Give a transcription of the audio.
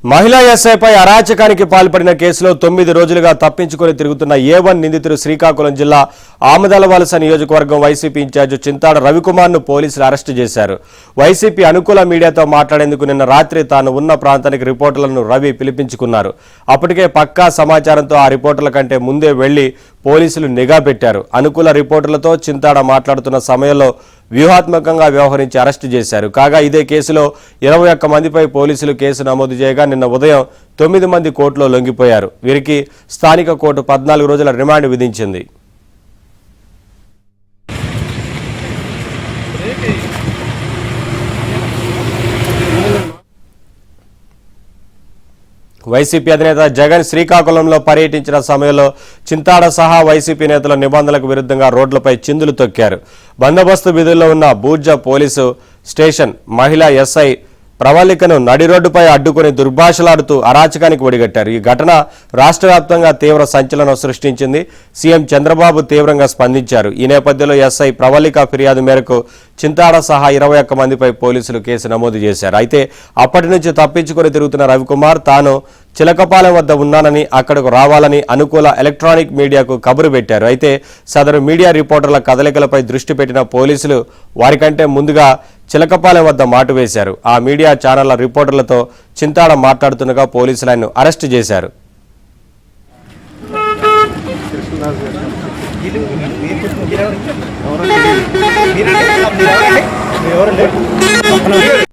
మహిళా ఎస్ఐపై అరాచకానికి పాల్పడిన కేసులో 9 రోజులుగా తప్పించుకొని తిరుగుతున్న A1 నిందితుడు శ్రీకాకుళం జిల్లా ఆమదాలవలస నియోజకవర్గం వైసీపీ ఇన్ఛార్జ్ చింతాడ రవికుమార్ను పోలీసులు అరెస్టు చేశారు. వైసీపీ అనుకూల మీడియాతో మాట్లాడేందుకు నిన్న రాత్రి తాను ఉన్న ప్రాంతానికి రిపోర్టర్లను రవి పిలిపించుకున్నారు. అప్పటికే పక్కా సమాచారంతో ఆ రిపోర్టర్ల కంటే ముందే వెళ్లి పోలీసులు నిఘా పెట్టారు. అనుకూల రిపోర్టర్లతో చింతాడ మాట్లాడుతున్న సమయంలో వ్యూహాత్మకంగా వ్యవహరించి అరెస్టు చేశారు. కాగా ఇదే కేసులో 21 మందిపై పోలీసులు కేసు నమోదు చేయగా నిన్న ఉదయం 9 మంది కోర్టులో లొంగిపోయారు. వీరికి స్థానిక కోర్టు 14 రోజుల రిమాండ్ విధించింది. వైసీపీ అధినేత జగన్ శ్రీకాకుళంలో పర్యటించిన సమయంలో చింతాడ సహా వైసీపీ నేతల నిబంధనలకు విరుద్ధంగా రోడ్లపై చిందులు తొక్కారు. బందోబస్తు విధుల్లో ఉన్న బూర్జ పోలీసు స్టేషన్ మహిళా ఎస్ఐ ప్రవళికను నడి రోడ్డుపై అడ్డుకుని దుర్భాషలాడుతూ అరాచకానికి ఒడిగట్టారు. ఈ ఘటన రాష్ట్ర వ్యాప్తంగా తీవ్ర సంచలనం సృష్టించింది. సీఎం చంద్రబాబు తీవ్రంగా స్పందించారు. ఈ నేపథ్యంలో ఎస్ఐ ప్రవళిక ఫిర్యాదు మేరకు చింతాడ సహా 21 మందిపై పోలీసులు కేసు నమోదు చేశారు. అయితే అప్పటి నుంచి తప్పించుకొని తిరుగుతున్న రవికుమార్ తాను చిలకపాలెం వద్ద ఉన్నానని, అక్కడకు రావాలని అనుకూల ఎలక్ట్రానిక్ మీడియాకు కబురు పెట్టారు. అయితే సదరు మీడియా రిపోర్టర్ల కదలికలపై దృష్టి పెట్టిన పోలీసులు వారికంటే ముందుగా చిలకపాలెం వద్ద మాటు వేశారు. ఆ మీడియా ఛానళ్ల రిపోర్టర్లతో చింతాడ మాట్లాడుతుండగా పోలీసులు ఆయన్ను అరెస్టు చేశారు.